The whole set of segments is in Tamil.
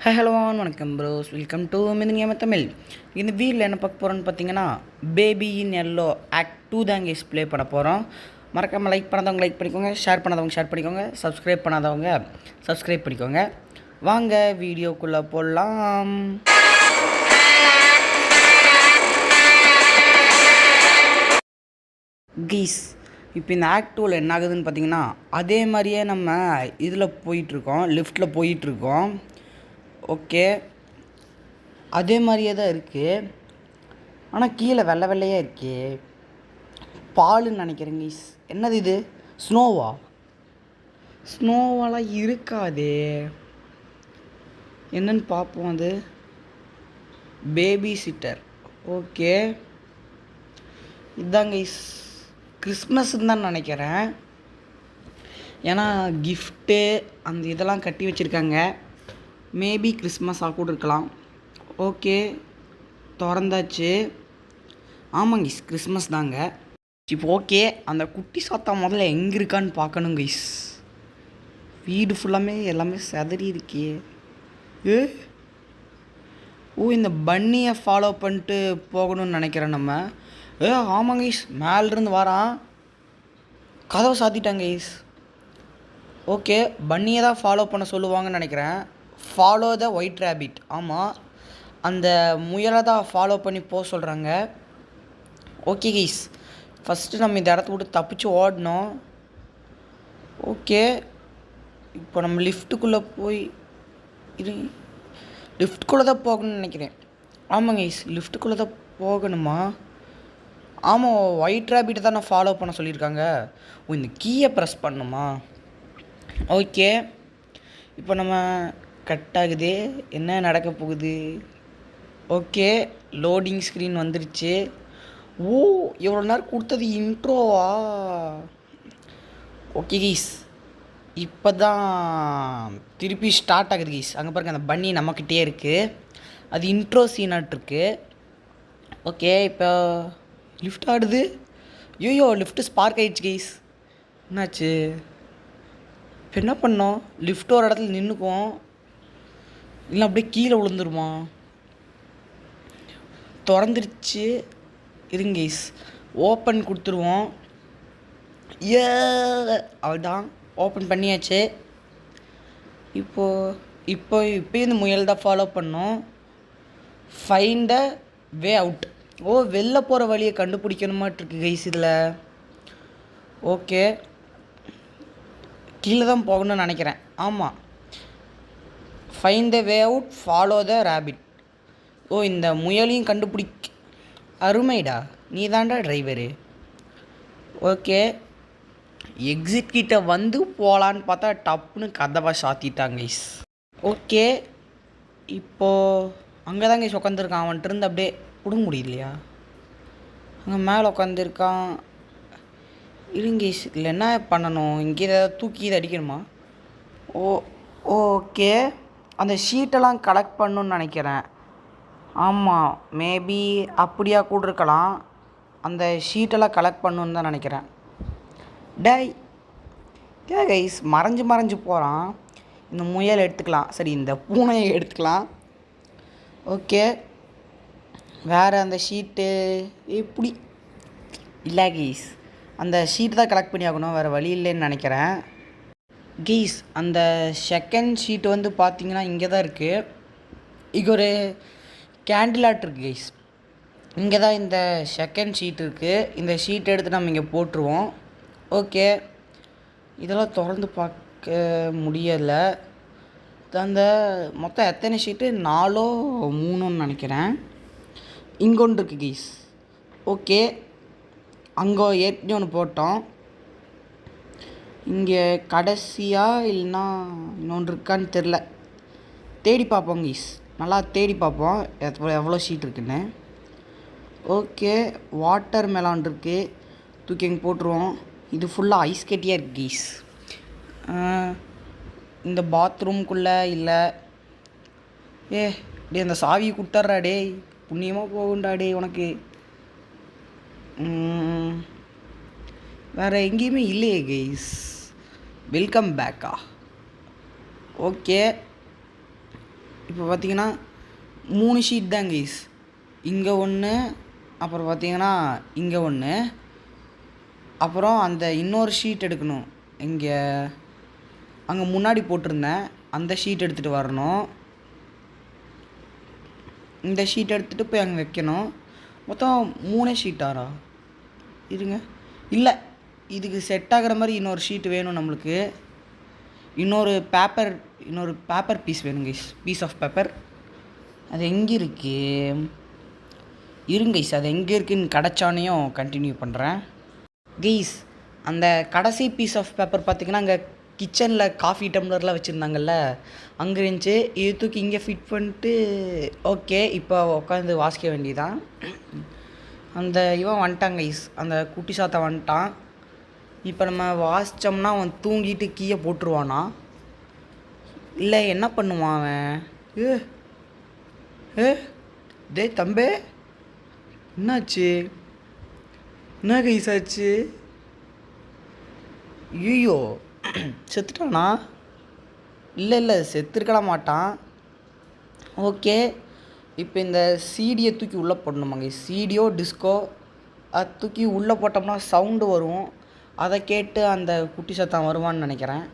ஹாய் ஹலோ வணக்கம் ப்ரோஸ், வெல்கம் டு மிதுனியம தமிழ். இந்த வீடியோவில் என்ன பார்க்க போகிறோன்னு பார்த்தீங்கன்னா, பேபி இன் எல்லோ ஆக்ட் 2 தாங்க ப்ளே பண்ண போகிறோம். மறக்காமல் லைக் பண்ணாதவங்க லைக் பண்ணிக்கோங்க, ஷேர் பண்ணாதவங்க ஷேர் பண்ணிக்கோங்க, சப்ஸ்கிரைப் பண்ணாதவங்க சப்ஸ்கிரைப் பண்ணிக்கோங்க. வாங்க வீடியோக்குள்ளே போடலாம். கீஸ் இப்போ இந்த ஆக்ட் 2வில் என்ன ஆகுதுன்னு பார்த்தீங்கன்னா, அதே மாதிரியே நம்ம இதில் போயிட்டுருக்கோம், லிஃப்ட்டில் போயிட்டுருக்கோம். ஓகே, அதே மாதிரியே தான் இருக்குது. ஆனால் கீழே வெள்ளை வெள்ளையாக இருக்கே, பாலுன்னு நினைக்கிறேங்க. என்னது இது? ஸ்னோவா? ஸ்னோவாலாம் இருக்காதே. என்னன்னு பார்ப்போம். அது பேபி சிட்டர். ஓகே, இதாங்க கிறிஸ்மஸ்ன்னு தான் நினைக்கிறேன். ஏன்னா கிஃப்ட்டு அந்த இதெல்லாம் கட்டி வச்சுருக்காங்க. மேபி கிறிஸ்மஸாக கூட இருக்கலாம். ஓகே, திறந்தாச்சு. ஆமாங்க கிறிஸ்மஸ் தாங்க. இப்போ ஓகே, அந்த குட்டி சாத்தா முதல்ல எங்கே இருக்கான்னு பார்க்கணும் கைஸ். வீடு ஃபுல்லாமே எல்லாமே செதறி இருக்கே. ஓ, இந்த பன்னியை ஃபாலோ பண்ணிட்டு போகணும்னு நினைக்கிறேன் நம்ம. ஆமாங்க கைஸ், மேலேருந்து வரான். கதவை சாத்திட்டாங்க கைஸ். ஓகே, பன்னியை தான் ஃபாலோ பண்ண சொல்லுவாங்கன்னு நினைக்கிறேன். Follow the white rabbit. ஆமாம், அந்த முயலை தான் ஃபாலோ பண்ணி போக சொல்கிறாங்க. ஓகே கைஸ், ஃபஸ்ட்டு நம்ம இந்த இடத்த விட்டு தப்பிச்சு ஓடணும். ஓகே, இப்போ நம்ம லிஃப்ட்டுக்குள்ளே போய் லிஃப்ட்டுக்குள்ளே தான் போகணும்னு நினைக்கிறேன். ஆமாங்க கைஸ், லிஃப்ட்டுக்குள்ளே தான் போகணுமா? ஆமாம், ஒயிட் ரேபிட்டை தான் நான் ஃபாலோ பண்ண சொல்லியிருக்காங்க. ஓ, இந்த கீயை ப்ரெஸ் பண்ணணுமா? ஓகே, இப்போ நம்ம கட் ஆகுது. என்ன நடக்க போகுது? ஓகே, லோடிங் ஸ்க்ரீன் வந்துருச்சு. ஓ, எவ்வளோ நேரம் கொடுத்தது இன்ட்ரோவா? ஓகே கீஸ், இப்போ தான் திருப்பி ஸ்டார்ட் ஆகுது கீஸ். அங்கே பாருங்கள், அந்த பன்னி நம்மக்கிட்டே இருக்குது. அது இன்ட்ரோ சீனாட்டிருக்கு. ஓகே, இப்போ லிஃப்ட் ஆடுது. ஐயோ, லிஃப்ட்டு ஸ்பார்க் ஆகிடுச்சு கீஸ். என்னாச்சு? இப்போ என்ன பண்ணோம்? லிஃப்ட் ஒரு இடத்துல நின்றுக்கும், இல்லை அப்படியே கீழே விழுந்துருமா? திறந்துருச்சு. இருங்கீஸ், ஓப்பன் கொடுத்துருவோம். அவள்தான் ஓப்பன் பண்ணியாச்சு. இப்போ இந்த முயல் தான் ஃபாலோ பண்ணோம். Find a way out. ஓ, வெளில போகிற வழியை கண்டுபிடிக்கணுமாட்டிருக்கு கைஸ் இதில். ஓகே, கீழே தான் போகணும்னு நினைக்கிறேன். ஆமாம், find the way out, follow the rabbit. ஓ, இந்த முயலையும் கண்டுபிடிக்க. அருமைடா, நீ தாண்டா டிரைவரு. ஓகே, எக்ஸிட் கிட்ட வந்து போகலான்னு பார்த்தா டப்புன்னு கதவை சாத்திட்டாங்க கைஸ். ஓகே, இப்போது அங்கே தான் கைஸ் உட்காந்துருக்கான். அவன்கிட்ட இருந்து அப்படியே பிடுங்க முடியலையா? அங்கே மேலே உட்காந்துருக்கான். இருங்க கைஸ், இல்லை என்ன பண்ணணும்? இங்கே ஏதாவது தூக்கி இதை அடிக்கணுமா? ஓகே, அந்த ஷீட்டெல்லாம் கலெக்ட் பண்ணணுன்னு நினைக்கிறேன். ஆமாம், மேபி அப்படியா கூட இருக்கலாம். அந்த ஷீட்டெல்லாம் கலெக்ட் பண்ணணுன்னு தான் நினைக்கிறேன். டேய், கைஸ் மறைஞ்சு போகிறான். இந்த முயல் எடுத்துக்கலாம், சரி இந்த பூனையை எடுத்துக்கலாம். ஓகே, வேறு அந்த ஷீட்டு எப்படி இல்லை கைஸ், அந்த ஷீட்டு தான் கலெக்ட் பண்ணி ஆகணும், வேறு வழி இல்லைன்னு நினைக்கிறேன். கைஸ், அந்த செகண்ட் ஷீட்டு வந்து பார்த்தீங்கன்னா இங்கே தான் இருக்குது. இங்கே ஒரு கேண்டில் ஆர்ட் இருக்குது கைஸ். இங்கே தான் இந்த செகண்ட் ஷீட் இருக்குது. இந்த ஷீட் எடுத்து நம்ம இங்கே போட்டுருவோம். ஓகே, இதெல்லாம் திறந்து பார்க்க முடியலை. அந்த மொத்தம் எத்தனை ஷீட்டு? 4 3ன்னு நினைக்கிறேன். இங்கே ஒன்று இருக்குது கைஸ். ஓகே, அங்கே ஏற்கனவே ஒன்று போட்டோம். இங்கே கடைசியாக இல்லைன்னா இன்னொன்று இருக்கான்னு தெரில. தேடி பார்ப்போம் கைஸ், நல்லா தேடி பார்ப்போம் எவ்வளோ ஷீட் இருக்குன்னு. ஓகே, வாட்டர் மெலான் இருக்குது, தூக்கி எங்கே போட்டுருவோம். இது ஃபுல்லாக ஐஸ் கட்டியாக இருக்குது கைஸ். இந்த பாத்ரூம்குள்ளே இல்லை. டே அந்த சாவியை கொடுத்துட்றா டே, புண்ணியமாக போகுண்டா டே உனக்கு. வேறு எங்கேயுமே இல்லையே கைஸ். வெல்கம் பேக்கா? ஓகே, இப்போ பார்த்தீங்கன்னா 3 ஷீட் தான் கைஸ். இங்கே ஒன்று, அப்புறம் பார்த்தீங்கன்னா இங்கே ஒன்று, அப்புறம் அந்த இன்னொரு ஷீட் எடுக்கணும். இங்கே அங்கே முன்னாடி போட்டிருந்தேன் அந்த ஷீட் எடுத்துகிட்டு வரணும். இந்த ஷீட் எடுத்துகிட்டு போய் அங்கே வைக்கணும். மொத்தம் 3 ஷீட்டாரா? இருங்க, இல்லை, இதுக்கு செட் ஆகிற மாதிரி இன்னொரு ஷீட் வேணும் நம்மளுக்கு. இன்னொரு பேப்பர் பீஸ் வேணும் கைஸ், பீஸ் ஆஃப் பேப்பர். அது எங்கே இருக்கு? இருங்க கைஸ், அது எங்கே இருக்குன்னு கிடச்சானையும் கண்டினியூ பண்ணுறேன் கைஸ். அந்த கடைசி பீஸ் ஆஃப் பேப்பர் பார்த்திங்கன்னா அங்கே கிச்சனில் காஃபி டம்ளர்லாம் வச்சுருந்தாங்கல்ல, அங்கே இருந்துச்சு. இது தூக்கி இங்கே ஃபிட் பண்ணிட்டு ஓகே, இப்போ உட்காந்து வாசிக்க வேண்டியதான். அந்த இவன் வந்துட்டான் கைஸ், அந்த குட்டி சாத்தா வந்துட்டான். இப்போ நம்ம வாசித்தோம்னா அவன் தூங்கிட்டு கீயை போட்டுருவானா இல்லை என்ன பண்ணுவான் அவன்? ஏ ஏ டே தம்பே, என்னாச்சு? என்ன கைஸ் ஆச்சு? ஐயோ செத்துட்டானா? இல்லை செத்துருக்க மாட்டான். ஓகே, இப்போ இந்த சீடியை தூக்கி உள்ளே போடணுமாங்க. சீடியோ டிஸ்கோ அது தூக்கி உள்ளே போட்டோம்னா சவுண்டு வரும். அதை கேட்டு அந்த குட்டி சத்தம் வருவான்னு நினைக்கிறேன்.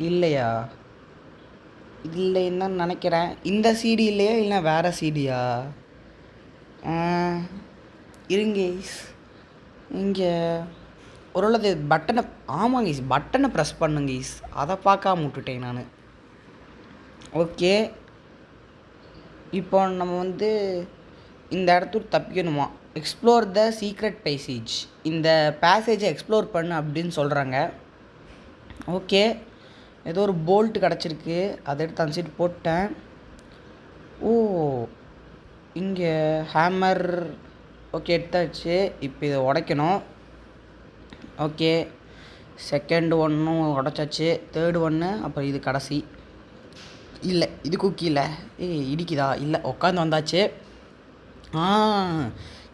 இல்லையா? இல்லைன்னு தான் நினைக்கிறேன். இந்த சீடி இல்லையா, இல்லைனா வேறு சீடியா? இருங்க இங்கே ஒருவேளை பட்டனை, ஆமாங்க ஈஸ், பட்டனை ப்ரெஸ் பண்ணுங்க ஈஸ், அதை பார்க்காம விட்டுட்டேன் நான். ஓகே, இப்போ நம்ம வந்து இந்த இடத்துக்கு தப்பிக்கணுமா? எக்ஸ்ப்ளோர் த சீக்ரெட் பேசேஜ், இந்த பேசேஜை எக்ஸ்ப்ளோர் பண்ணு அப்படின்னு சொல்கிறாங்க. ஓகே, ஏதோ ஒரு போல்ட்டு கிடச்சிருக்கு, அதை எடுத்து அந்த சைடு போட்டேன். ஓ, இங்கே ஹேமர். ஓகே, எடுத்தாச்சு. இப்போ இதை உடைக்கணும். ஓகே, செகண்ட் ஒன்றும் உடச்சாச்சு, தேர்டு ஒன்று, அப்புறம் இது கடைசி. இல்லை, இது குக்கியில் இடிக்குதா? இல்லை, உட்காந்து வந்தாச்சு.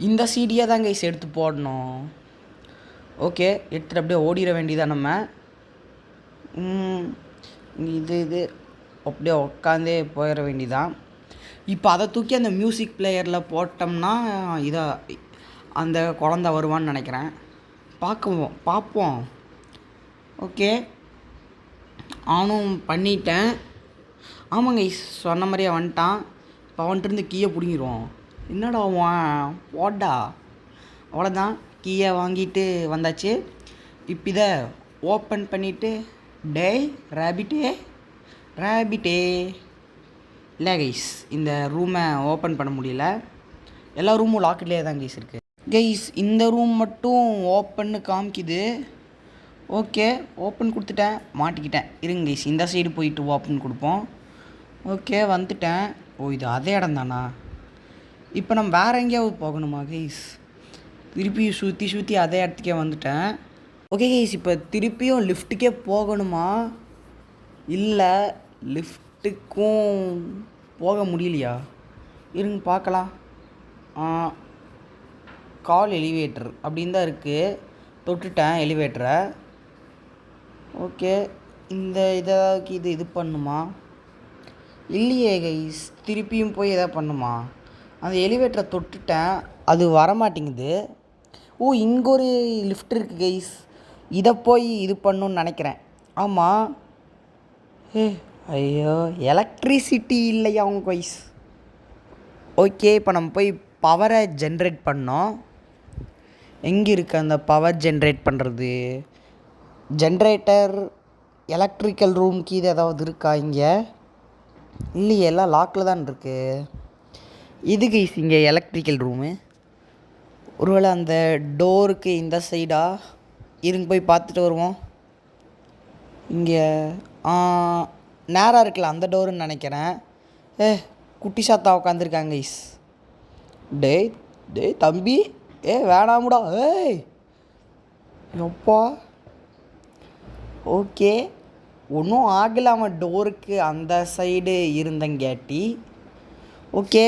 இந்த சீடியை தான் கைஸ் எடுத்து போடணும். ஓகே, எடுத்துகிட்டு அப்படியே ஓடிட வேண்டியதான் நம்ம. இது அப்படியே உட்காந்தே போயிட வேண்டியதான். இப்போ அதை தூக்கி அந்த மியூசிக் பிளேயரில் போட்டோம்னா அந்த குழந்த வருவான்னு நினைக்கிறேன். பார்ப்போம். ஓகே, ஆனும் பண்ணிட்டேன். ஆமாங்க, சொன்ன மாதிரியே வந்துட்டான். இப்போ அவன்கிட்ட கீயை பிடிங்கிடுவோம். என்னடா போடா, அவ்வளோதான். கீயை வாங்கிட்டு வந்தாச்சு. இப்போ இதை ஓப்பன் பண்ணிவிட்டு டேய் ரேபிட்டே இல்லை கைஸ், இந்த ரூமை ஓப்பன் பண்ண முடியல. எல்லா ரூமும் லாக்கிலே தான் கைஸ் இருக்குது. கைஸ், இந்த ரூம் மட்டும் ஓப்பன்னு காமிக்குது. ஓகே, ஓப்பன் கொடுத்துட்டேன், மாட்டிக்கிட்டேன். இருங்க கைஸ், இந்த சைடு போயிட்டு ஓப்பன் கொடுப்போம். ஓகே, வந்துட்டேன். ஓ, இது அதே இடம் தானா? இப்போ நம்ம வேறு எங்கேயாவது போகணுமா கைஸ்? திருப்பி சுற்றி அதே இடத்துக்கே வந்துட்டேன். ஓகே கைஸ், இப்போ திருப்பியும் லிஃப்ட்டுக்கே போகணுமா? இல்லை, லிஃப்ட்டுக்கும் போக முடியலையா? இருங்க பார்க்கலாம். கால் எலிவேட்டர் அப்படின்னு தான் இருக்குது. தொட்டுட்டேன் எலிவேட்டரை. ஓகே, இந்த இது பண்ணுமா? இல்லையே கைஸ், திருப்பியும் போய் எதாவது பண்ணுமா? அந்த எலிவேட்டரை தொட்டுட்டேன், அது வரமாட்டேங்குது. ஓ, இங்கே ஒரு லிஃப்ட் இருக்குது கைஸ், இதை போய் இது பண்ணணுன்னு நினைக்கிறேன். ஆமாம். ஐயோ, எலக்ட்ரிசிட்டி இல்லையா அவங்க கைஸ்? ஓகே, இப்போ நம்ம போய் பவரை ஜென்ரேட் பண்ணோம். எங்கே இருக்குது அந்த பவர் ஜென்ரேட் பண்ணுறது? ஜென்ரேட்டர் எலக்ட்ரிக்கல் ரூம்க்கு இது ஏதாவது இருக்கா இங்கே? இல்லையே, எல்லாம் லாக்கில் தான் இருக்குது. இது கைஸ் இங்கே எலக்ட்ரிக்கல் ரூமு. ஒருவேளை அந்த டோருக்கு இந்த சைடா? இருங்க போய் பார்த்துட்டு வருவோம். இங்கே நேராக இருக்குல்ல, அந்த டோருன்னு நினைக்கிறேன். குட்டி சாத்தா உட்காந்துருக்காங்க கைஸ். டேய் தம்பி, வேணாமுடா. எப்பா. ஓகே, ஒன்றும் ஆகலை அவன் டோருக்கு அந்த சைடு இருந்தங்கேட்டி. ஓகே,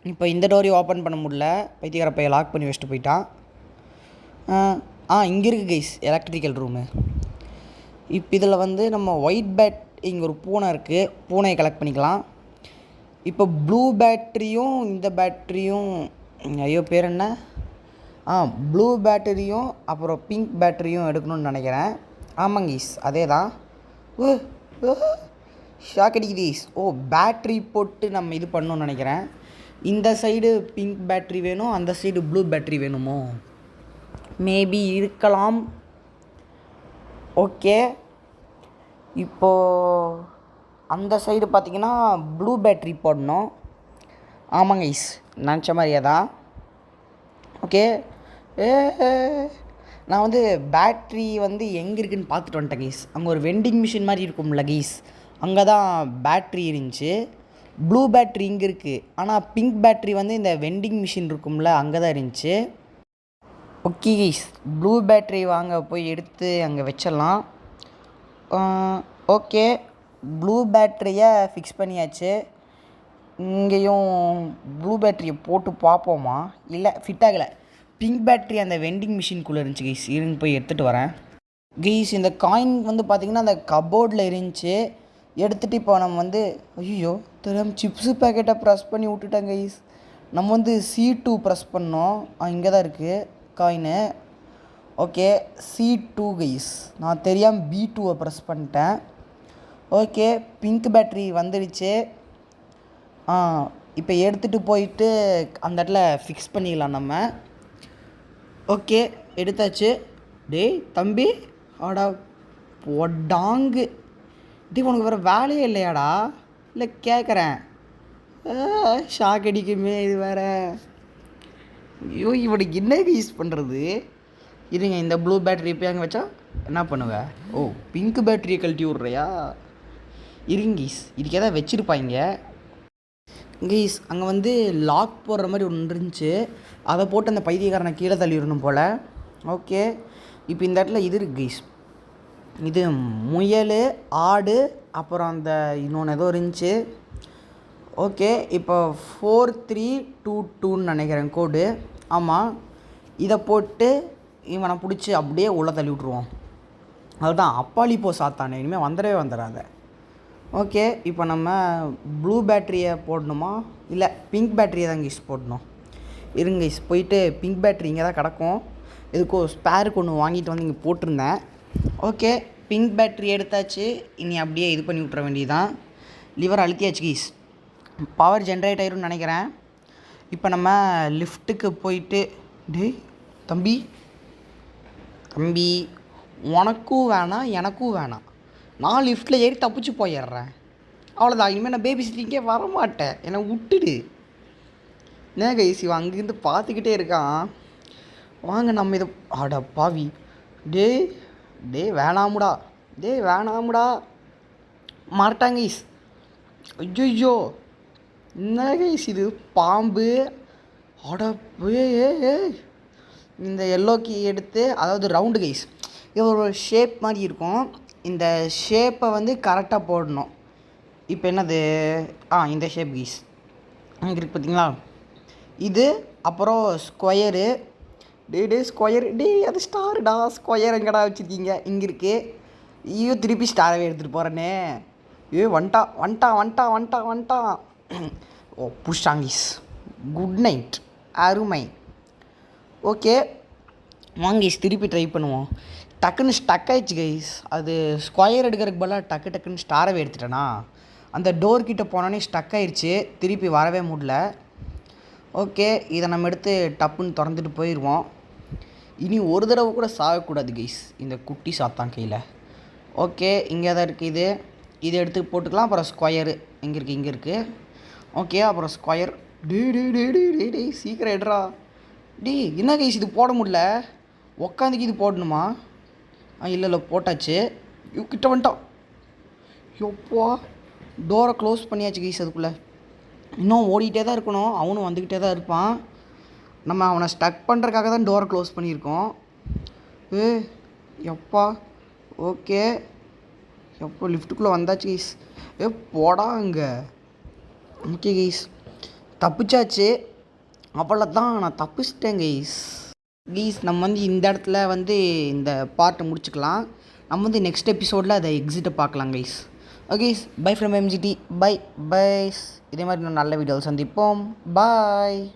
இப்போ இந்த டோரையும் ஓப்பன் பண்ண முடியல. பைத்தியக்கார பையன் லாக் பண்ணி வச்சுட்டு போயிட்டான். இங்கே இருக்குது கைஸ் எலக்ட்ரிக்கல் ரூமு. இப்போ இதில் வந்து நம்ம ஒயிட் பேட் இங்கே ஒரு பூனை இருக்குது, பூனையை கலெக்ட் பண்ணிக்கலாம். இப்போ ப்ளூ பேட்டரியும் இந்த பேட்டரியும், ஐயோ பேர் என்ன, ப்ளூ பேட்டரியும் அப்புறம் பிங்க் பேட்டரியும் எடுக்கணும்னு நினைக்கிறேன். ஆமாங்க ஈஸ், அதே தான். ஓ ஷாக் அடிக்குது ஈஸ். பேட்ரி போட்டு நம்ம இது பண்ணணும்னு நினைக்கிறேன். இந்த சைடு பிங்க் பேட்ரி வேணும், அந்த சைடு ப்ளூ பேட்ரி வேணுமோ, மேபி இருக்கலாம். ஓகே, இப்போது அந்த சைடு பார்த்திங்கன்னா ப்ளூ பேட்ரி போடணும். ஆமாங்க ஈஸ், நினச்ச மாதிரியே தான். ஓகே, நான் வந்து பேட்ரி வந்து எங்கே இருக்குதுன்னு பார்த்துட்டு வந்துட்டேன் கைஸ். அங்கே ஒரு வெண்டிங் மிஷின் மாதிரி இருக்கும்ல கைஸ், அங்கே தான் பேட்ரி இருந்துச்சு. ப்ளூ பேட்ரி இங்கே இருக்குது, ஆனால் பிங்க் பேட்ரி வந்து இந்த வெண்டிங் மிஷின் இருக்கும்ல அங்கே தான் இருந்துச்சு. ஓகே கைஸ், ப்ளூ பேட்ரி வாங்க போய் எடுத்து அங்கே வச்சிடலாம். ஓகே, ப்ளூ பேட்டரியை ஃபிக்ஸ் பண்ணியாச்சு. இங்கேயும் ப்ளூ பேட்டரியை போட்டு பார்ப்போமா, இல்லை ஃபிட் ஆகலை. பிங்க் பேட்ரி அந்த வெண்டிங் மிஷின்குள்ளே இருந்துச்சு கைஸ், இருங்க போய் எடுத்துகிட்டு வரேன். கைஸ் இந்த காயின் வந்து பார்த்திங்கன்னா அந்த கபோர்டில் இருந்துச்சு, எடுத்துகிட்டு இப்போ நம்ம வந்து ஐயோ தெரியாமல் சிப்ஸு பேக்கெட்டை ப்ரெஸ் பண்ணி விட்டுட்டேன் கைஸ். நம்ம வந்து C2 ப்ரெஸ் பண்ணோம், இங்கே தான் இருக்குது காயினு. ஓகே, C2 கைஸ், நான் தெரியாமல் B2 ப்ரெஸ் பண்ணிட்டேன். ஓகே, பிங்க் பேட்ரி வந்துடுச்சு. இப்போ எடுத்துகிட்டு போயிட்டு அந்த இடத்துல ஃபிக்ஸ் பண்ணிடலாம் நம்ம. ஓகே, எடுத்தாச்சு. டேய் தம்பி, ஆடா பொடாங்கு, டே உனக்கு வேறு வேலையே இல்லையாடா? இல்லை கேட்குறேன், ஷாக் அடிக்குமே இது வேறு. ஐயோ இவனுக்கு என்ன யூஸ் பண்ணுறது? இருங்க, இந்த ப்ளூ பேட்டரி இப்போ அங்கே வச்சா என்ன பண்ணுவேன்? பிங்க் பேட்டரியை கழட்டி விட்றியா? இருங்கீஸ், இதுக்கு எதாவது வச்சுருப்பாங்க கீஸ். அங்கே வந்து லாக் போடுற மாதிரி ஒன்று இருந்துச்சு, அதை போட்டு அந்த பைத்தியக்காரனை கீழே தள்ளிடணும் போல். ஓகே, இப்போ இந்த இடத்துல இது இருக்குது கீஸ், இது முயல், ஆடு, அப்புறம் அந்த இன்னொன்று ஏதோ இருந்துச்சு. ஓகே, இப்போ 4322ன்னு நினைக்கிறேன் கோடு. ஆமாம், இதை போட்டு இவனை பிடிச்சி அப்படியே உள்ளே தள்ளி விட்ருவோம். அதுதான் அப்பாளி போ சாத்தானே, இனிமேல் வந்துடவே வந்துடாத. ஓகே, இப்போ நம்ம ப்ளூ பேட்டரியை போடணுமா, இல்லை பிங்க் பேட்டரியை தான் கைஸ் போடணும். இருங்க கைஸ், போயிட்டு பிங்க் பேட்டரி இங்கே தான் கிடக்கும், இதுக்கோ ஸ்பேருக்கு ஒன்று வாங்கிட்டு வந்து இங்கே போட்டிருந்தேன். ஓகே, பிங்க் பேட்டரி எடுத்தாச்சு. இனி அப்படியே இது பண்ணி விட்ற வேண்டியதான். லிவர் அழுத்தியாச்சு கைஸ், பவர் ஜென்ரேட் ஆயிரும்னு நினைக்கிறேன். இப்போ நம்ம லிஃப்ட்டுக்கு போயிட்டு, டேய் தம்பி தம்பி, உனக்கும் வேணாம் எனக்கும் வேணாம், நான் லிஃப்ட்டில் ஏறி தப்பிச்சு போயிடுறேன், அவ்வளோதான். இனிமேல் நான் பேபி சிட்டிங்கே வரமாட்டேன், என்னை விட்டுடு. என்ன கைஸ், இவன் அங்கேருந்து பார்த்துக்கிட்டே இருக்கான். வாங்க நம்ம இதை, ஆடா பாவி, டே வேணாமுடா, வேணாமுடா, மாட்டாங்க கைஸ். ஐயோ என்ன கைஸ் இது, பாம்பு. ஆடா இந்த எல்லோ கீ எடுத்து, அதாவது ரவுண்டு கைஸ், இது ஒரு ஷேப் மாதிரி இருக்கும், இந்த ஷேப்பை வந்து கரெக்டாக போடணும். இப்போ என்னது, இந்த ஷேப் கைஸ் அங்கே இருக்குது பார்த்தீங்களா, இது. அப்புறம் ஸ்கொயரு, டே ஸ்கொயர், அது ஸ்டாருடா, ஸ்கொயர் எங்கடா வச்சுருக்கீங்க? இங்கே இருக்குது. ஐயோ திருப்பி ஸ்டாரவே எடுத்துகிட்டு போகிறேனே. வந்துட்டான். புஷாங்கிஸ், குட் நைட், அருமை. ஓகே வாங்கிஸ், திருப்பி ட்ரை பண்ணுவோம். டக்குன்னு ஸ்டக் ஆயிடுச்சு கைஸ், அது ஸ்கொயர் எடுக்கிறதுக்கு பதிலாக டக்குன்னு ஸ்டாரவே எடுத்துட்டேனா, அந்த டோர்கிட்ட போனோன்னே ஸ்டக் ஆயிடுச்சு, திருப்பி வரவே முடியல. ஓகே, இதை நம்ம எடுத்து டப்புன்னு திறந்துட்டு போயிடுவோம். இனி ஒரு தடவை கூட சாகக்கூடாது கைஸ் இந்த குட்டி சாத்தான் கையில். ஓகே, இங்கே தான் இருக்குது, இதை எடுத்து போட்டுக்கலாம். அப்புறம் ஸ்கொயரு இங்கே இருக்குது. ஓகே, அப்புறம் ஸ்கொயர். டே சீக்கிரம் எடுறா. என்ன கைஸ் இது போட முடியல, உக்காந்துக்கு இது போடணுமா? இல்லை போட்டாச்சு. கிட்ட வந்துட்டான். எப்போ டோரை க்ளோஸ் பண்ணியாச்சு கைஸ், அதுக்குள்ளே இன்னும் ஓடிக்கிட்டே தான் இருக்கணும், அவனும் வந்துக்கிட்டே தான் இருப்பான். நம்ம அவனை ஸ்டக் பண்ணுறதுக்காக தான் டோரை க்ளோஸ் பண்ணியிருக்கோம். எப்பா ஓகே, எப்போ லிஃப்ட்டுக்குள்ளே வந்தாச்சு கைஸ். போடா அங்கே. ஓகே கைஸ், தப்பிச்சாச்சு. அவ்வளோதான், நான் தப்பிச்சிட்டேன் கைஸ். நம்ம வந்து இந்த இடத்துல வந்து இந்த பார்ட்டை முடிச்சுக்கலாம். நம்ம வந்து நெக்ஸ்ட் எபிசோடில் அதை எக்ஸிட்டை பார்க்கலாம் guys. Okay, bye from MGT. Bye bye. இதே மாதிரி இன்னும் நல்ல வீடியோவில் சந்திப்போம். பாய்.